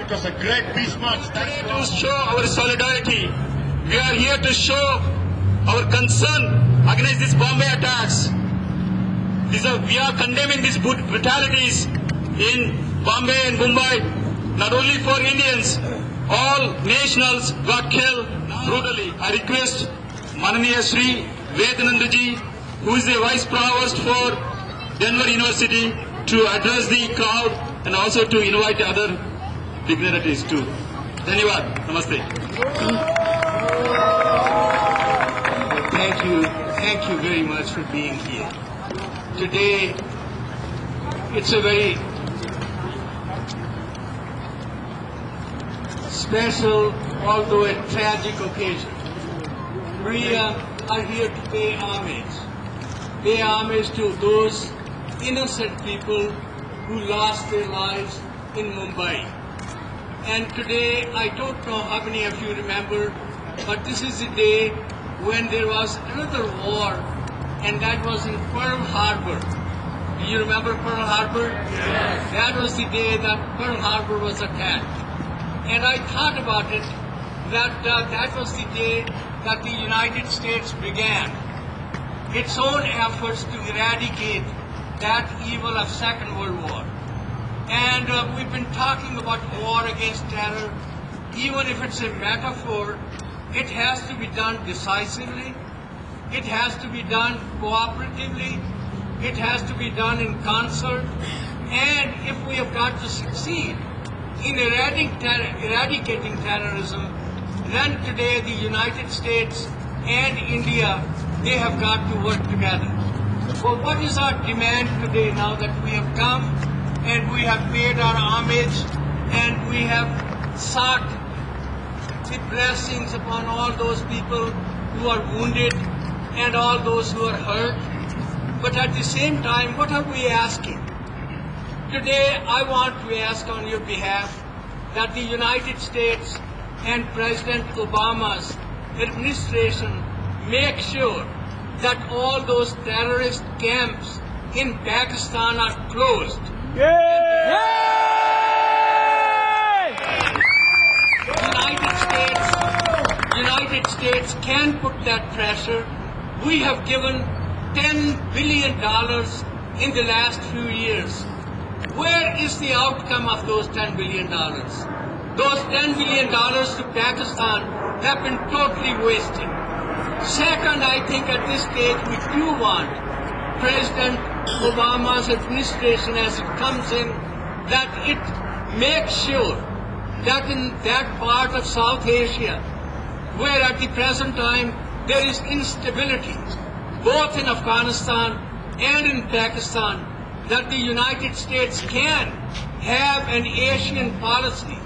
It was a great peace march. Thanks to show our solidarity. We are here to show our concern against these Bombay attacks. We are condemning these brutalities in Bombay and Mumbai. Not only for Indians, all nationals got killed brutally. I request Mananiya Shri Vedanandaji, who is the Vice Provost for Denver University, to address the crowd and also to invite other dignitaries too. Dhanyavad. Namaste. Thank you very much for being here. Today, it's a very special, although a tragic occasion. We are here to pay homage to those innocent people who lost their lives in Mumbai. And today, I don't know how many of you remember, but this is the day when there was another war, and that was in Pearl Harbor. Do you remember Pearl Harbor? Yes. That was the day that Pearl Harbor was attacked. And I thought about it, that was the day that the United States began its own efforts to eradicate that evil of Second World War. And we've been talking about war against terror. Even if it's a metaphor, it has to be done decisively. It has to be done cooperatively. It has to be done in concert. And if we have got to succeed in eradicating terrorism, then today the United States and India, they have got to work together. So what is our demand today now that we have come and we have paid our homage and we have sought the blessings upon all those people who are wounded and all those who are hurt? But at the same time, what are we asking? Today, I want to ask on your behalf that the United States and President Obama's administration make sure that all those terrorist camps in Pakistan are closed. United States can put that pressure. We have given $10 billion in the last few years. Where is the outcome of those $10 billion? Those $10 billion to Pakistan have been totally wasted. Second, I think at this stage we do want President Obama's administration, as it comes in, that it makes sure that in that part of South Asia, where at the present time there is instability, both in Afghanistan and in Pakistan, that the United States can have an Asian policy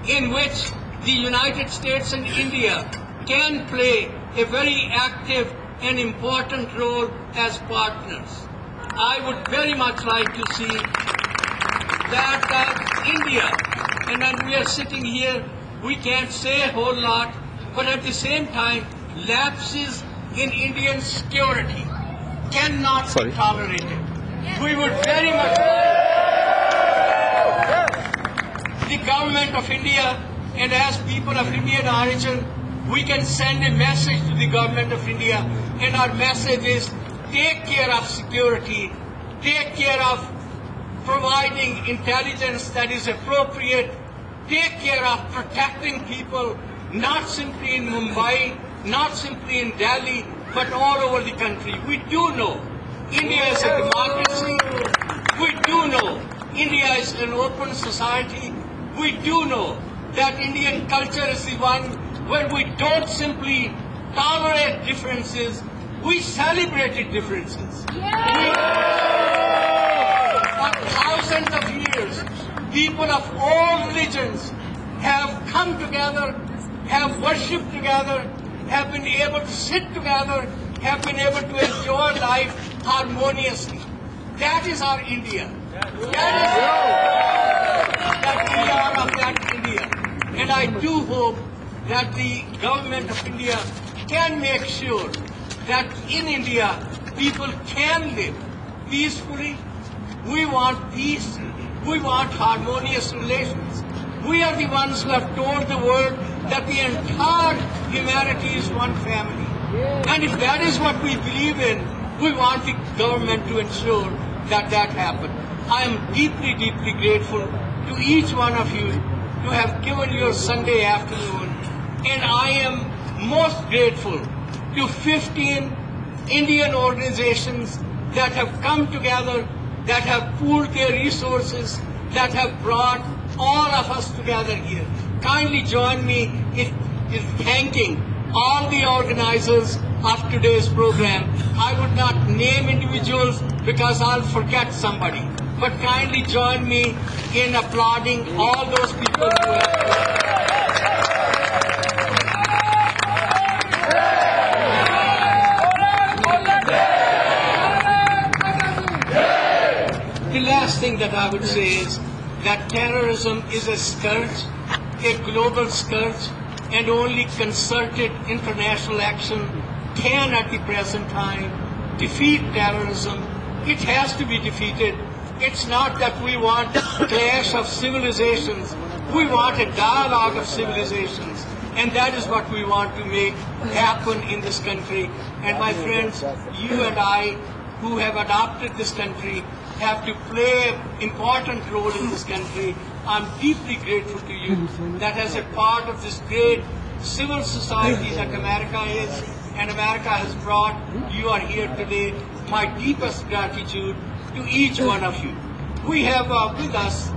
in which the United States and India can play a very active and important role as partners. I would very much like to see that India, and when we are sitting here, we can't say a whole lot, but at the same time, lapses in Indian security cannot be tolerated. We would very much like the government of India, and as people of Indian origin, we can send a message to the government of India, and our message is take care of security, take care of providing intelligence that is appropriate, take care of protecting people, not simply in Mumbai, not simply in Delhi, but all over the country. We do know India is a democracy. We do know India is an open society. We do know that Indian culture is the one where we don't simply tolerate differences, we celebrate differences. For thousands of years, people of all religions have come together, have worshipped together, have been able to sit together, have been able to enjoy life harmoniously. That is our India. That we are of that India. And I do hope that the government of India can make sure that in India people can live peacefully. We want peace. We want harmonious relations. We are the ones who have told the world that the entire humanity is one family. And if that is what we believe in, we want the government to ensure that that happens. I am deeply, deeply grateful to each one of you to have given your Sunday afternoon. And I am most grateful to 15 Indian organizations that have come together, that have pooled their resources, that have brought all of us together here. Kindly join me in thanking all the organizers of today's program. I would not name individuals because I'll forget somebody, but kindly join me in applauding all those people who have. The last thing that I would say is that terrorism is a scourge, a global scourge, and only concerted international action can at the present time defeat terrorism. It has to be defeated. It's not that we want a clash of civilizations. We want a dialogue of civilizations. And that is what we want to make happen in this country. And my friends, you and I, who have adopted this country, have to play an important role in this country. I'm deeply grateful to you that as a part of this great civil society that America is, and America has brought, you are here today. My deepest gratitude to each one of you. We have with us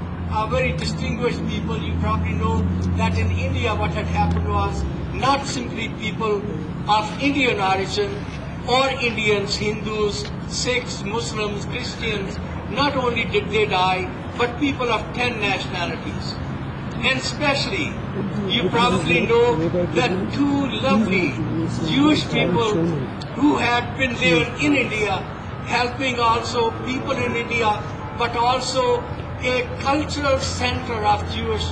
very distinguished people. You probably know that in India what had happened was not simply people of Indian origin or Indians, Hindus, Sikhs, Muslims, Christians. Not only did they die, but people of 10 nationalities. And especially, you probably know that two lovely Jewish people who had been there in India, helping also people in India, but also a cultural center of Jewish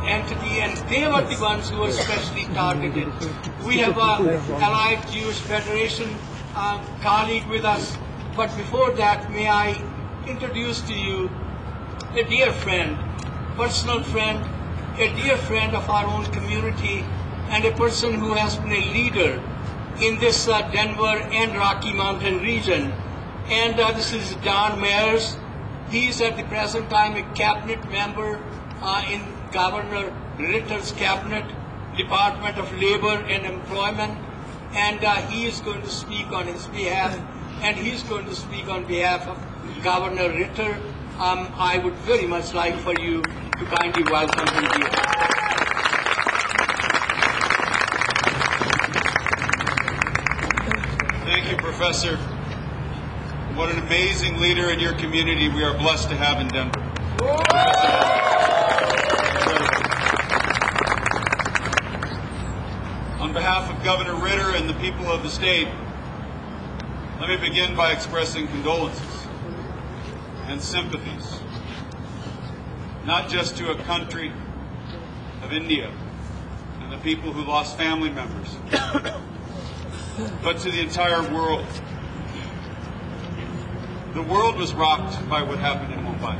entity, and they were the ones who were especially targeted. We have Allied Jewish Federation colleague with us, but before that, may I introduce to you a dear friend, personal friend, a dear friend of our own community, and a person who has been a leader in this Denver and Rocky Mountain region. And this is Don Mayers. He's at the present time a cabinet member in Governor Ritter's cabinet, Department of Labor and Employment, and he is going to speak on his behalf, and he's going to speak on behalf of Governor Ritter. I would very much like for you to kindly welcome him here. Thank you, Professor. What an amazing leader in your community we are blessed to have in Denver. On behalf of Governor Ritter and the people of the state, let me begin by expressing condolences and sympathies, not just to a country of India and the people who lost family members, but to the entire world. The world was rocked by what happened in Mumbai.